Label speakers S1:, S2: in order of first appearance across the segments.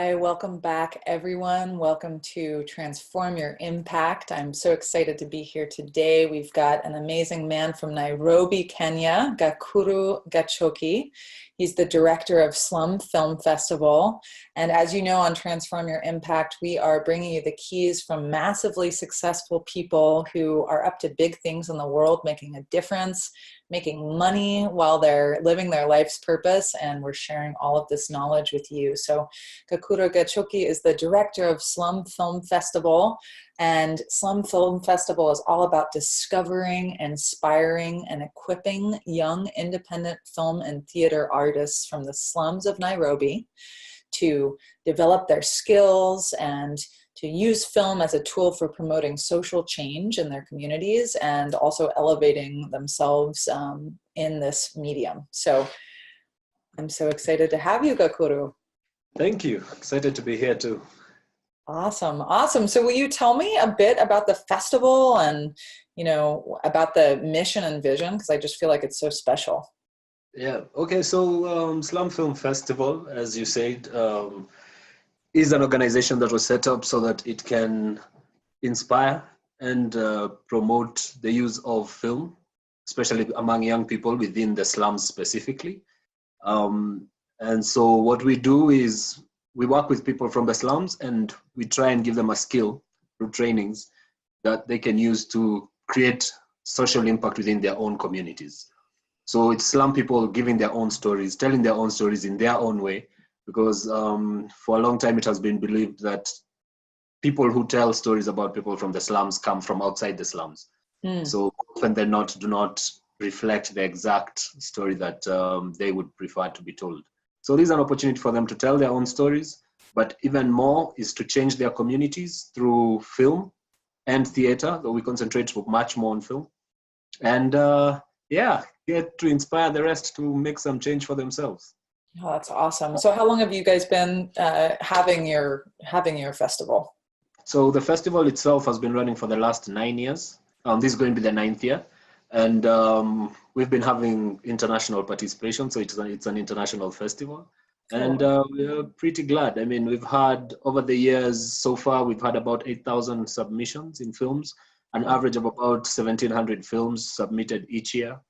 S1: Hi, welcome back, everyone. Welcome to Transform Your Impact. I'm so excited to be here today. We've got an amazing man from Nairobi, Kenya, Gakuru Gachocki. He's the director of Slum Film Festival. And as you know, on Transform Your Impact, we are bringing you the keys from massively successful people who are up to big things in the world, making a difference, making money while they're living their life's purpose. And we're sharing all of this knowledge with you. So Gakuru Gachocki is the director of Slum Film Festival, and Slum Film Festival is all about discovering, inspiring, and equipping young independent film and theater artists from the slums of Nairobi to develop their skills and to use film as a tool for promoting social change in their communities and also elevating themselves in this medium. So I'm so excited to have you, Gakuru.
S2: Thank you. Excited to be here too.
S1: Awesome. Awesome. So will you tell me a bit about the festival and, about the mission and vision? Because I just feel like it's so special.
S2: Yeah. Okay. So Slum Film Festival, as you said, is an organization that was set up so that it can inspire and promote the use of film, especially among young people within the slums specifically. And so what we do is we work with people from the slums and we try and give them a skill through trainings that they can use to create social impact within their own communities. So it's slum people giving their own stories, telling their own stories in their own way, because for a long time it has been believed that people who tell stories about people from the slums come from outside the slums. So often they do not reflect the exact story that they would prefer to be told. So this is an opportunity for them to tell their own stories, but even more is to change their communities through film and theater, though we concentrate much more on film. And get to inspire the rest to make some change for themselves.
S1: Oh, that's awesome. So how long have you guys been having your festival?
S2: So the festival itself has been running for the last 9 years. This is going to be the 9th year. And we've been having international participation, so it's an international festival. Cool. And we're pretty glad. I mean, we've had, over the years so far, we've had about 8,000 submissions in films, an average of about 1,700 films submitted each year.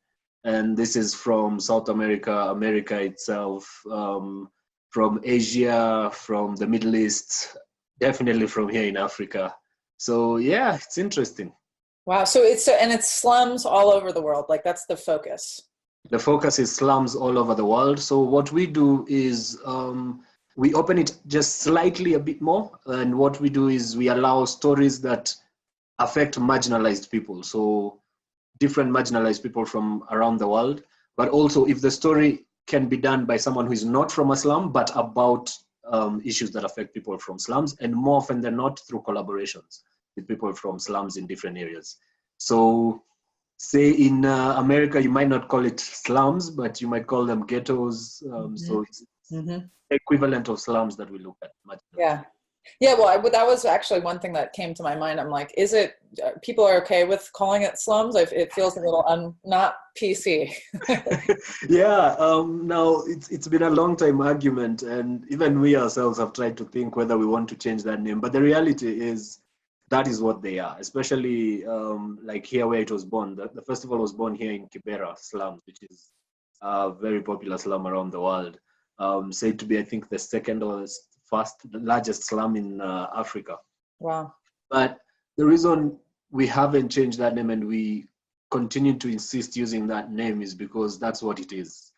S2: And this is from South America, America itself, from Asia, from the Middle East, definitely from here in Africa. So yeah, it's interesting.
S1: Wow. So it's slums all over the world. Like that's the focus.
S2: The focus is slums all over the world. So what we do is we open it just slightly a bit more. And what we do is we allow stories that affect marginalized people. So different marginalized people from around the world. But also if the story can be done by someone who is not from a slum, but about issues that affect people from slums, and more often than not through collaborations with people from slums in different areas. So say in America, you might not call it slums, but you might call them ghettos. So it's equivalent of slums that we look at.
S1: Yeah. Yeah, well, that was actually one thing that came to my mind. I'm like, is it, people are okay with calling it slums? It feels a little not PC.
S2: Yeah, now it's been a long time argument, and even we ourselves have tried to think whether we want to change that name. But the reality is that is what they are, especially like here where it was born. The festival was born here in Kibera, Slums, which is a very popular slum around the world. Said to be, I think, the second or the largest slum in Africa.
S1: Wow.
S2: But the reason we haven't changed that name and we continue to insist using that name is because that's what it is.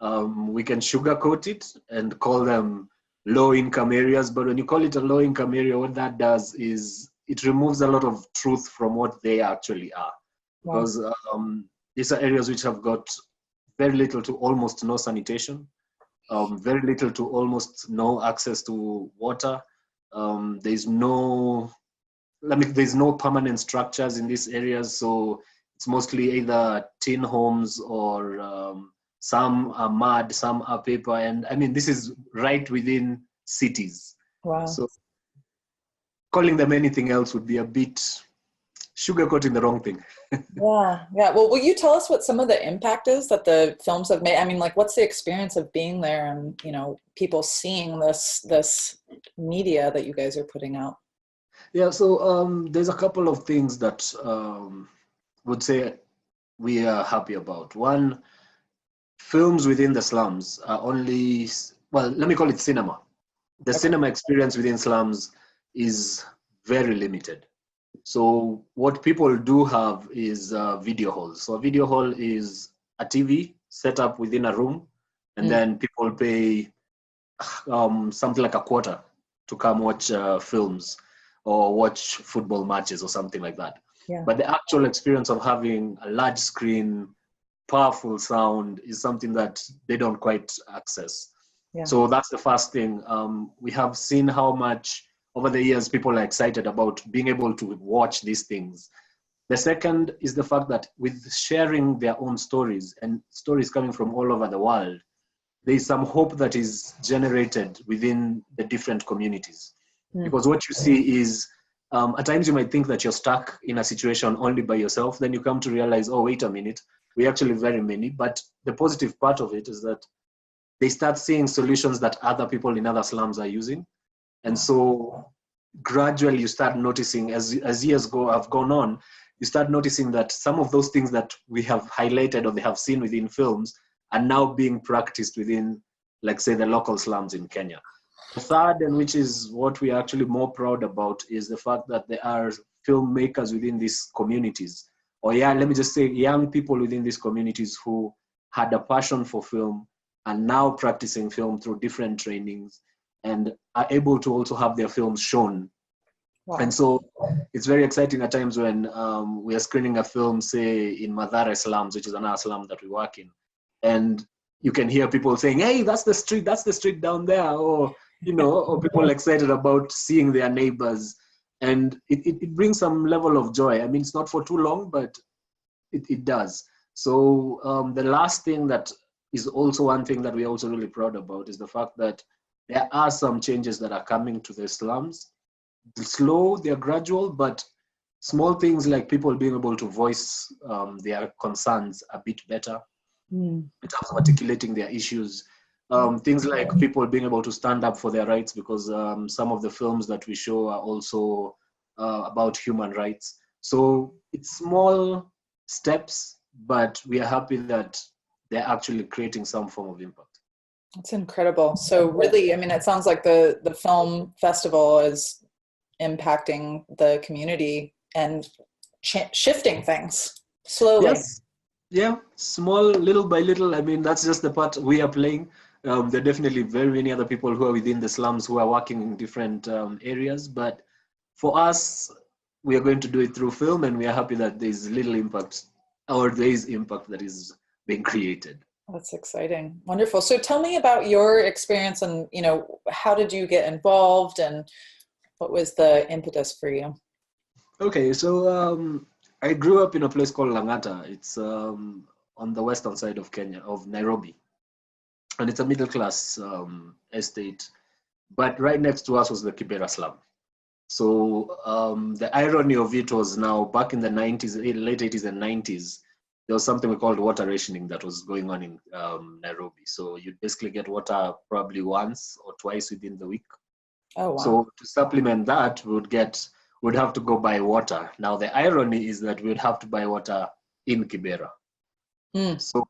S2: We can sugarcoat it and call them low-income areas, but when you call it a low-income area, what that does is it removes a lot of truth from what they actually are. Wow. Because these are areas which have got very little to almost no sanitation, very little to almost no access to water. There's no permanent structures in these areas, so it's mostly either tin homes or some are mud, some are paper, and I mean this is right within cities.
S1: Wow.
S2: So calling them anything else would be a bit sugarcoating the wrong thing.
S1: Yeah, yeah. Well, will you tell us what some of the impact is that the films have made? I mean, like, what's the experience of being there and, people seeing this media that you guys are putting out?
S2: Yeah, so there's a couple of things that would say we are happy about. One, films within the slums are only, well, let me call it cinema. The
S1: Okay.
S2: cinema experience within slums is very limited. So what people do have is video halls. So a video hall is a TV set up within a room, and
S1: Mm,
S2: then people pay something like a quarter to come watch films or watch football matches or something like that.
S1: yeah.
S2: But the actual experience of having a large screen, powerful sound is something that they don't quite access.
S1: Yeah.
S2: So that's the first thing. We have seen how much over the years people are excited about being able to watch these things. The second is the fact that with sharing their own stories and stories coming from all over the world, there is some hope that is generated within the different communities.
S1: Mm,
S2: Because what you see is, at times you might think that you're stuck in a situation only by yourself. Then you come to realize, oh, wait a minute, we're actually very many. But the positive part of it is that they start seeing solutions that other people in other slums are using. And so gradually you start noticing as years have gone on, you start noticing that some of those things that we have highlighted or they have seen within films are now being practiced within, like, say, the local slums in Kenya. The third, and which is what we are actually more proud about, is the fact that there are filmmakers within these communities, or let me just say young people within these communities who had a passion for film and now practicing film through different trainings and are able to also have their films shown.
S1: wow.
S2: And so it's very exciting at times when we are screening a film, say, in Mathare slums, which is another slum that we work in. And you can hear people saying, hey, that's the street down there. Or, or people excited about seeing their neighbors. And it brings some level of joy. I mean, it's not for too long, but it does. So the last thing that is also one thing that we're also really proud about is the fact that there are some changes that are coming to the slums. They're slow, they're gradual, but small things like people being able to voice their concerns a bit better
S1: Mm,
S2: in terms of articulating their issues. Things like people being able to stand up for their rights, because some of the films that we show are also about human rights. So it's small steps, but we are happy that they're actually creating some form of impact.
S1: that's incredible. So really, I mean, it sounds like the film festival is impacting the community and shifting things slowly.
S2: Yes, yeah, small, little by little. I mean, that's just the part we are playing. There are definitely very many other people who are within the slums who are working in different areas. But for us, we are going to do it through film, and we are happy that there's little impact, or there is impact that is being created.
S1: That's exciting. Wonderful. So tell me about your experience and, how did you get involved and what was the impetus for you?
S2: Okay, so I grew up in a place called Langata. It's on the western side of Kenya, of Nairobi. And it's a middle class estate. But right next to us was the Kibera slum. So the irony of it was, now back in the 90s, late 80s and 90s, there was something we called water rationing that was going on in Nairobi. So you'd basically get water probably once or twice within the week.
S1: Oh, wow.
S2: So to supplement that, we'd have to go buy water. Now the irony is that we'd have to buy water in Kibera.
S1: Mm.
S2: So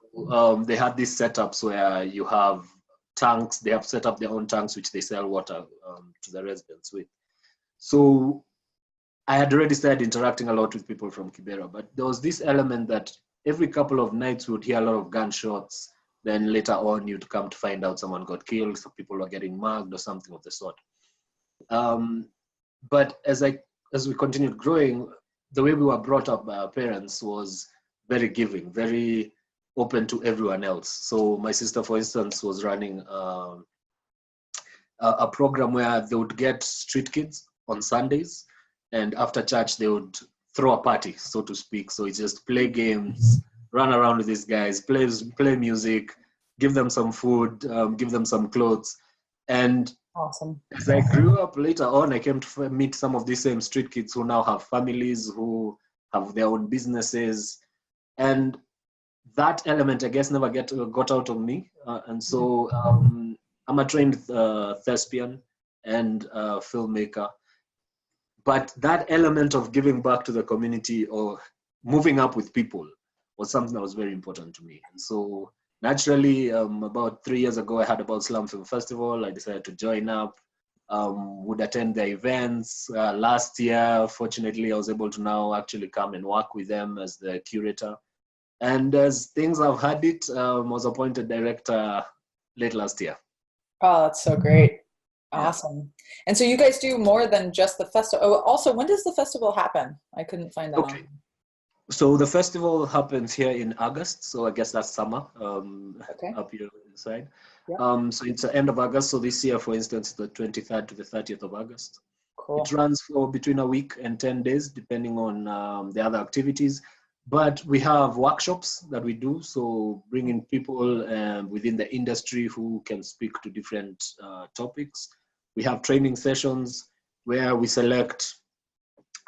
S2: they had these setups where you have tanks. They have set up their own tanks, which they sell water to the residents with. So I had already started interacting a lot with people from Kibera, but there was this element that every couple of nights we would hear a lot of gunshots. Then later on, you'd come to find out someone got killed, some people were getting mugged or something of the sort. But as we continued growing, the way we were brought up by our parents was very giving, very open to everyone else. So my sister, for instance, was running a program where they would get street kids on Sundays, and after church they would throw a party, so to speak. So it's just play games, run around with these guys, play music, give them some food, give them some clothes. And
S1: Awesome.
S2: as I grew up later on, I came to meet some of these same street kids who now have families, who have their own businesses. And that element, I guess, never got out of me. And so I'm a trained thespian and filmmaker. But that element of giving back to the community or moving up with people was something that was very important to me. And so naturally, about 3 years ago, I heard about Slum Film Festival. I decided to join up, would attend their events. Last year, fortunately, I was able to now actually come and work with them as the curator. And as things have had it, was appointed director late last year.
S1: Oh, that's so great.
S2: Yeah.
S1: Awesome. And so you guys do more than just the festival. Oh, also, when does the festival happen? I couldn't find that
S2: Okay.
S1: on.
S2: So the festival happens here in August. So I guess that's summer
S1: Okay.
S2: up here inside.
S1: Yeah.
S2: So it's the end of August. So this year, for instance, the 23rd to the 30th of August.
S1: Cool.
S2: It runs for between a week and 10 days, depending on the other activities. But we have workshops that we do. So bringing people within the industry who can speak to different topics. We have training sessions where we select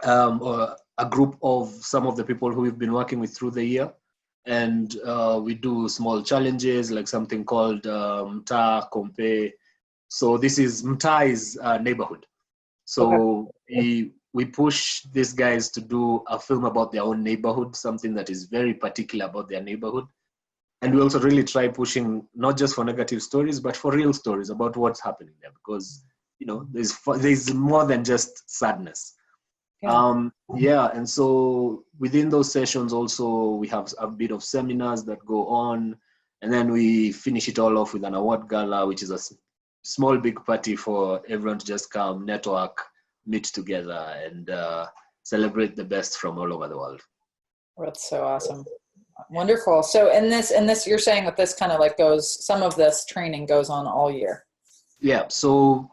S2: a group of some of the people who we've been working with through the year. And we do small challenges like something called Mtaa Kompe. So this is Mtaa is a neighborhood. So we push these guys to do a film about their own neighborhood, something that is very particular about their neighborhood. And we also really try pushing not just for negative stories, but for real stories about what's happening there, because there's more than just sadness. Yeah. And so within those sessions also we have a bit of seminars that go on, and then we finish it all off with an award gala, which is a small big party for everyone to just come, network, meet together, and celebrate the best from all over the world.
S1: That's so awesome. Wonderful. So in this, you're saying that this kind of like some of this training goes on all year.
S2: Yeah. So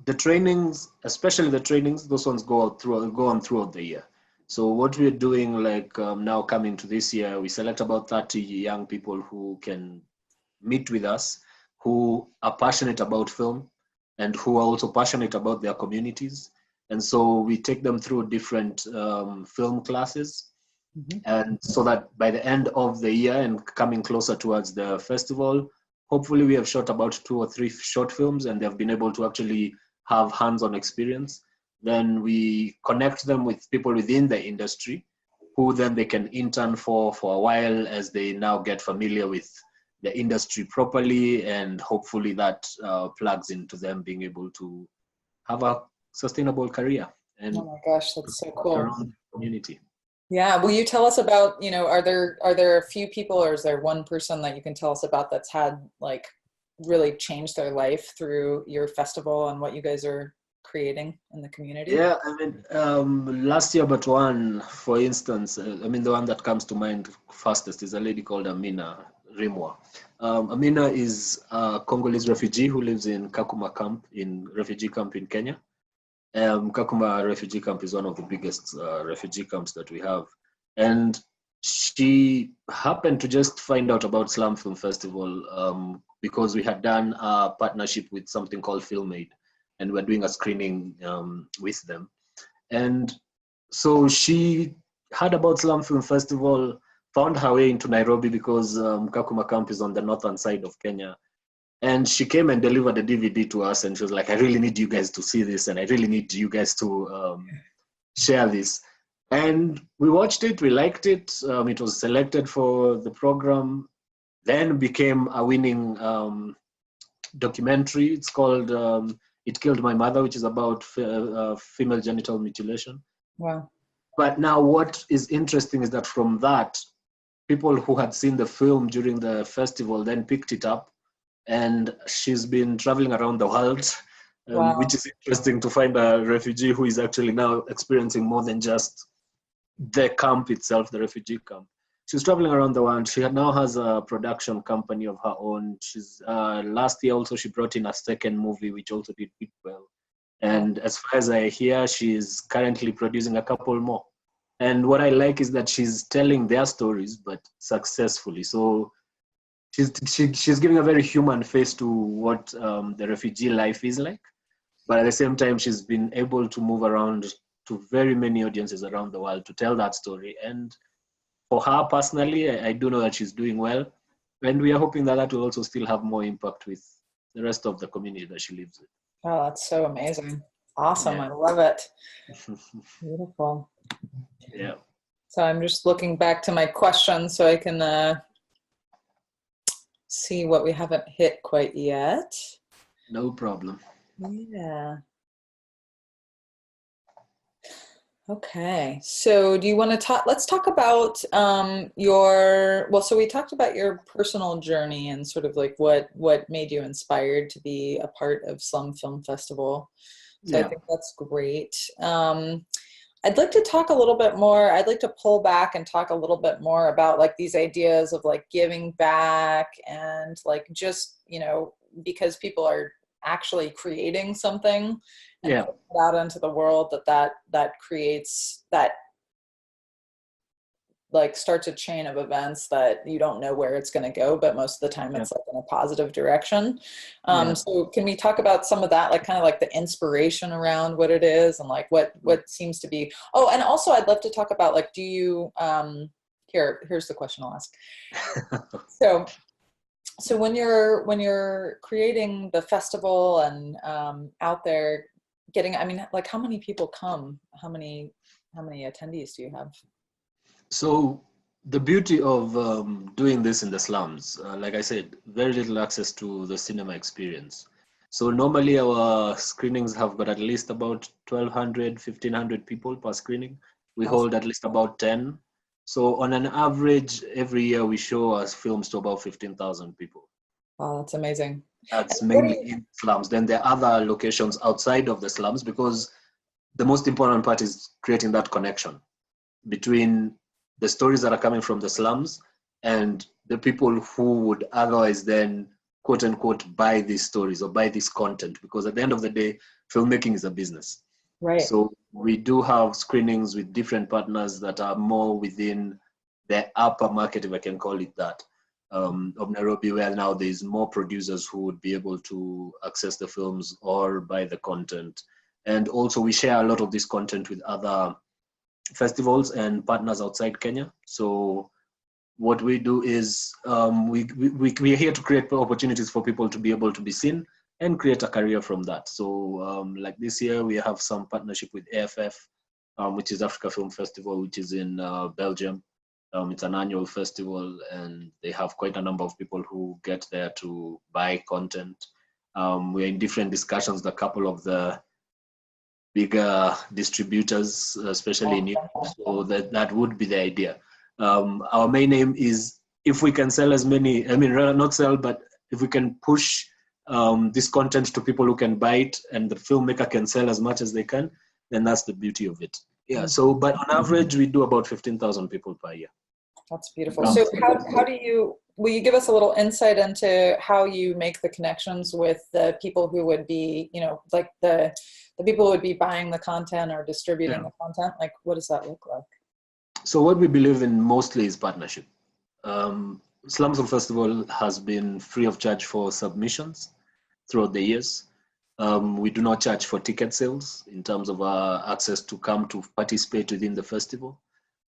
S2: the trainings, especially the trainings, those ones go on throughout the year. So what we're doing, like now coming to this year, we select about 30 young people who can meet with us, who are passionate about film and who are also passionate about their communities. And so we take them through different film classes. Mm-hmm. And so that by the end of the year and coming closer towards the festival, hopefully we have shot about 2 or 3 short films and they've been able to actually have hands-on experience. Then we connect them with people within the industry who then they can intern for a while as they now get familiar with the industry properly, and hopefully that plugs into them being able to have a sustainable career. And
S1: oh my gosh, that's so cool.
S2: Around the community.
S1: Yeah. Will you tell us about, are there a few people, or is there one person that you can tell us about that's had like really changed their life through your festival and what you guys are creating in the community?
S2: Yeah, I mean, last year, but one, for instance, the one that comes to mind fastest is a lady called Amina Rimwa. Amina is a Congolese refugee who lives in Kakuma camp, refugee camp in Kenya. Kakuma refugee camp is one of the biggest refugee camps that we have. And she happened to just find out about Slum Film Festival because we had done a partnership with something called Film Aid, and we're doing a screening with them. And so she heard about Slum Film Festival, found her way into Nairobi because Kakuma camp is on the northern side of Kenya. And she came and delivered a DVD to us, and she was like, I really need you guys to see this, and I really need you guys to share this. And we watched it, we liked it. It was selected for the program, then became a winning documentary. It's called It Killed My Mother, which is about female genital mutilation.
S1: Wow.
S2: But now what is interesting is that from that, people who had seen the film during the festival then picked it up, and she's been traveling around the world,
S1: wow.
S2: which is interesting to find a refugee who is actually now experiencing more than just the camp itself, the refugee camp. She's traveling around the world. She now has a production company of her own. She's last year also she brought in a second movie, which also did well. And as far as I hear, she's currently producing a couple more. And what I like is that she's telling their stories, but successfully. So she's giving a very human face to what the refugee life is like. But at the same time, she's been able to move around to very many audiences around the world to tell that story. And for her personally, I do know that she's doing well. And we are hoping that that will also still have more impact with the rest of the community that she lives with.
S1: Oh, that's so amazing. Awesome.
S2: Yeah.
S1: I love it. Beautiful.
S2: Yeah.
S1: So I'm just looking back to my questions so I can see what we haven't hit quite yet.
S2: No problem.
S1: Yeah. Okay. So do you want to talk, let's talk about so we talked about your personal journey and sort of like what made you inspired to be a part of Slum Film Festival. So I think that's great. I'd like to talk a little bit more. I'd like to pull back and talk a little bit more about like these ideas of like giving back and like just, because people are actually creating something and put it out into the world that creates that like starts a chain of events that you don't know where it's going to go, but most of the time it's like in a positive direction. So can we talk about some of that, like kind of like the inspiration around what it is and like what seems to be, and also I'd love to talk about like, do you, here's the question I'll ask. So when you're creating the festival and out there getting, like how many people come? How many attendees do you have?
S2: So the beauty of doing this in the slums, like I said, very little access to the cinema experience. So normally our screenings have got at least about 1,200, 1,500 people per screening. We hold at least about 10. So on an average, every year we show our films to about 15,000 people.
S1: Wow, that's amazing.
S2: That's mainly in slums. Then there are other locations outside of the slums because the most important part is creating that connection between the stories that are coming from the slums and the people who would otherwise then, quote unquote, buy these stories or buy this content. Because at the end of the day, filmmaking is a business.
S1: Right.
S2: So we do have screenings with different partners that are more within the upper market, if I can call it that, of Nairobi, where now there's more producers who would be able to access the films or buy the content. And also we share a lot of this content with other festivals and partners outside Kenya. So what we do is we are here to create opportunities for people to be able to be seen and create a career from that. So like this year, we have some partnership with AFF, which is Africa Film Festival, which is in Belgium. It's an annual festival and they have quite a number of people who get there to buy content. We're in different discussions with a couple of the bigger distributors, especially in Europe. So that would be the idea. Our main aim is if we can sell as many, rather not sell, but if we can push this content to people who can buy it and the filmmaker can sell as much as they can, then that's the beauty of it. Yeah, so, but on average, we do about 15,000 people per year.
S1: That's beautiful. So will you give us a little insight into how you make the connections with the people who would be, like the people who would be buying the content or distributing the content? Like, what does that look like?
S2: So what we believe in mostly is partnership. Slum Film Festival has been free of charge for submissions throughout the years. We do not charge for ticket sales in terms of access to come to participate within the festival.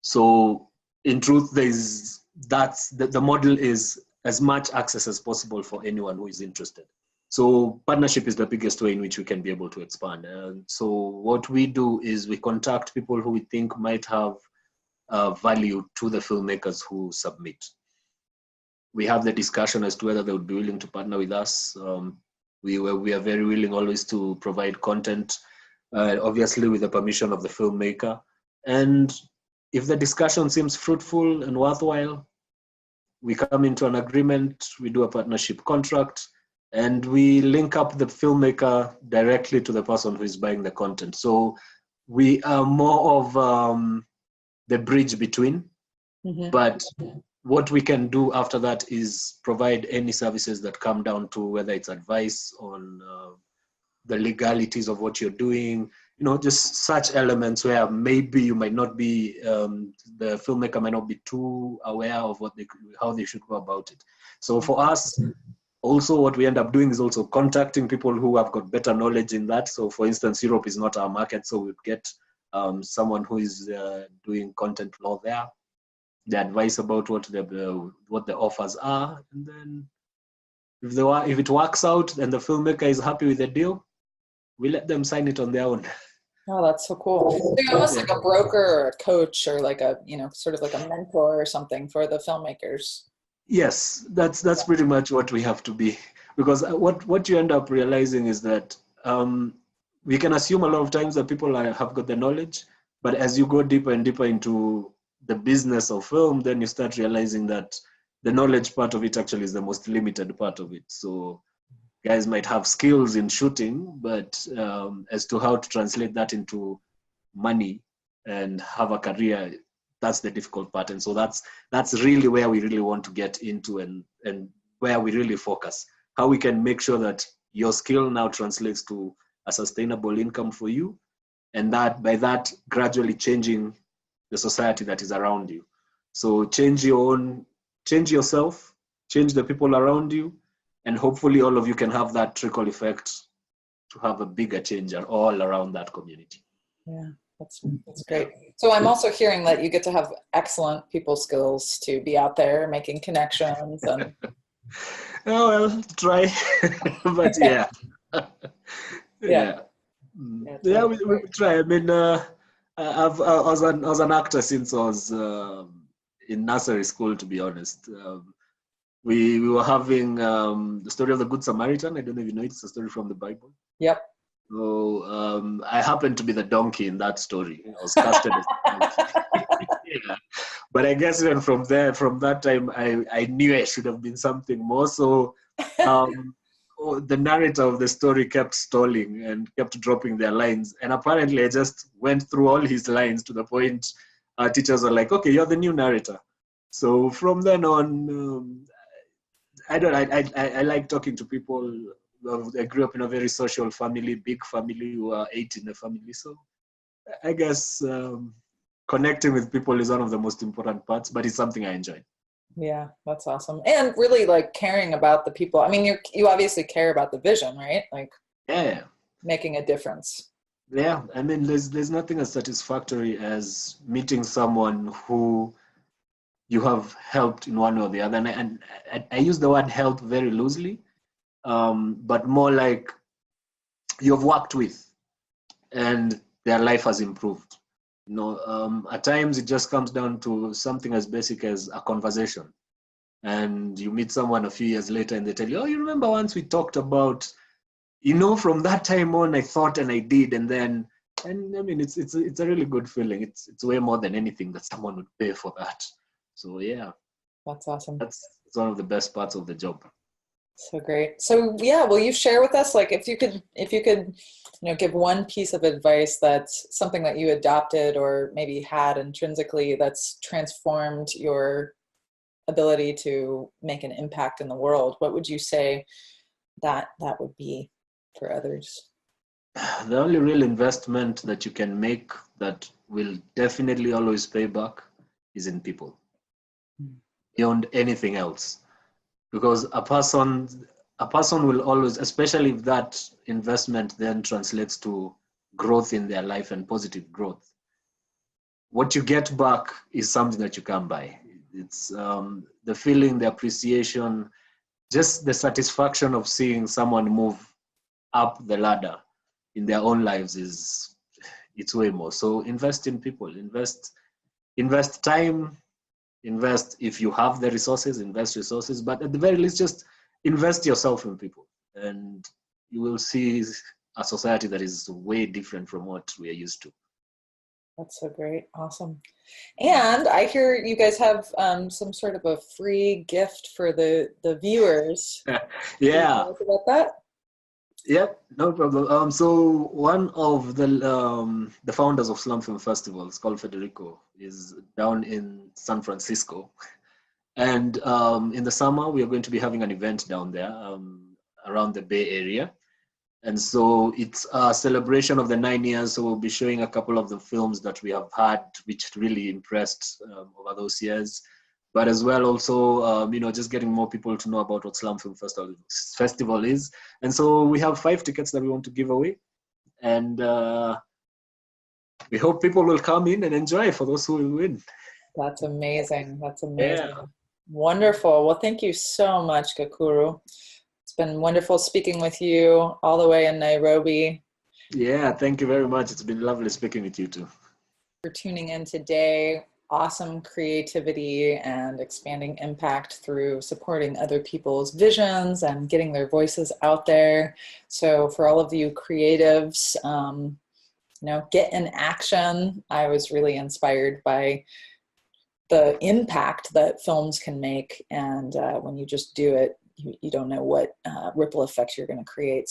S2: So in truth, the model is as much access as possible for anyone who is interested. So partnership is the biggest way in which we can be able to expand. And so what we do is we contact people who we think might have value to the filmmakers who submit. We have the discussion as to whether they would be willing to partner with us. We are very willing always to provide content, obviously with the permission of the filmmaker. And if the discussion seems fruitful and worthwhile, we come into an agreement, we do a partnership contract, and we link up the filmmaker directly to the person who is buying the content. So we are more of the bridge between, but what we can do after that is provide any services that come down to whether it's advice on the legalities of what you're doing, just such elements where maybe you might not be, the filmmaker might not be too aware of how they should go about it. So for us, also what we end up doing is also contacting people who have got better knowledge in that. So for instance, Europe is not our market, so we get someone who is doing content law there, the advice about what the offers are, and then if it works out and the filmmaker is happy with the deal, we let them sign it on their own.
S1: Oh, that's so cool. So you're almost
S2: Yeah.
S1: like a broker or a coach or like a, sort of like a mentor or something for the filmmakers.
S2: Yes, that's pretty much what we have to be, because what you end up realizing is that we can assume a lot of times that people have got the knowledge, but as you go deeper and deeper into the business of film, then you start realizing that the knowledge part of it actually is the most limited part of it. So guys might have skills in shooting, but as to how to translate that into money and have a career, that's the difficult part. And so that's really where we really want to get into, and where we really focus, how we can make sure that your skill now translates to a sustainable income for you, and that by that gradually changing the society that is around you. So change yourself, change the people around you, and hopefully all of you can have that trickle effect to have a bigger change all around that community.
S1: Yeah, that's great. So I'm also hearing that you get to have excellent people skills to be out there making connections and.
S2: Oh, well, try, but yeah.
S1: Yeah.
S2: Yeah, we try. I mean, I was an actor since I was in nursery school, to be honest. We were having the story of the Good Samaritan. I don't know if you know it. It's a story from the Bible.
S1: Yep.
S2: So I happened to be the donkey in that story. I was casted as the donkey. Yeah. But I guess even from that time, I knew I should have been something more. So the narrator of the story kept stalling and kept dropping their lines. And apparently I just went through all his lines to the point our teachers were like, okay, you're the new narrator. So from then on, I like talking to people. I grew up in a very social family, big family. We were 8 in the family. So I guess connecting with people is one of the most important parts, but it's something I enjoy.
S1: Yeah, that's awesome. And really like caring about the people. I mean, you obviously care about the vision, right? Like making a difference.
S2: Yeah, I mean, there's nothing as satisfactory as meeting someone who you have helped in one or the other. And I use the word help very loosely, but more like you've worked with and their life has improved. At times it just comes down to something as basic as a conversation. And you meet someone a few years later and they tell you, oh, you remember once we talked about, from that time on, I thought and I did. And I mean, it's a really good feeling. It's way more than anything that someone would pay for that. So yeah.
S1: That's awesome.
S2: It's one of the best parts of the job.
S1: So great. So yeah, will you share with us, like if you could, give one piece of advice that's something that you adopted or maybe had intrinsically that's transformed your ability to make an impact in the world, what would you say that would be for others?
S2: The only real investment that you can make that will definitely always pay back is in people, beyond anything else. Because a person will always, especially if that investment then translates to growth in their life and positive growth, what you get back is something that you can't buy. It's the feeling, the appreciation, just the satisfaction of seeing someone move up the ladder in their own lives it's way more. So invest in people, invest time, invest, if you have the resources, invest resources, but at the very least, just invest yourself in people, and you will see a society that is way different from what we are used to.
S1: That's so great. Awesome. And I hear you guys have some sort of a free gift for the viewers.
S2: Yeah.
S1: Can you tell us about that?
S2: Yep, no problem. So one of the founders of Slum Film Festival, is called Federico, is down in San Francisco, and in the summer we are going to be having an event down there around the Bay Area, and so it's a celebration of the 9 years. So we'll be showing a couple of the films that we have had, which really impressed over those years. But as well, also, just getting more people to know about what Slum Film Festival is. And so we have 5 tickets that we want to give away. And we hope people will come in and enjoy for those who will win.
S1: That's amazing. That's amazing.
S2: Yeah.
S1: Wonderful. Well, thank you so much, Gakuru. It's been wonderful speaking with you all the way in Nairobi.
S2: Yeah, thank you very much. It's been lovely speaking with you too.
S1: For tuning in today. Awesome creativity and expanding impact through supporting other people's visions and getting their voices out there. So for all of you creatives, get in action. I was really inspired by the impact that films can make. And when you just do it, you don't know what ripple effect you're going to create.